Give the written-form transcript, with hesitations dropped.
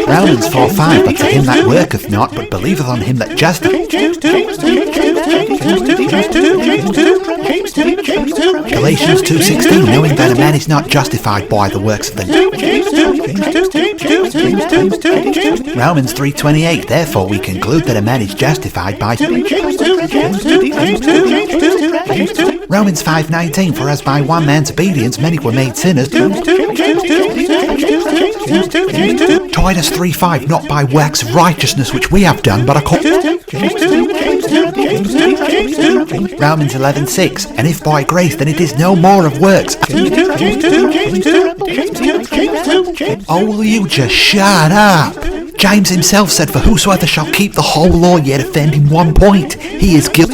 Romans 4:5, but to him that worketh not, but believeth on him that justifieth. Galatians 2:16, knowing that a man is not justified by the works of the law. Romans 3:28, therefore we conclude that a man is justified by. Romans 5:19, for as by one man's obedience many were made sinners. Titus 3:5, not by works of righteousness which we have done, but according. Romans 11:6, and if by grace, then it is no more of works. Oh, will you just shut up? James himself said, for whosoever shall keep the whole law yet offend in one point, he is guilty.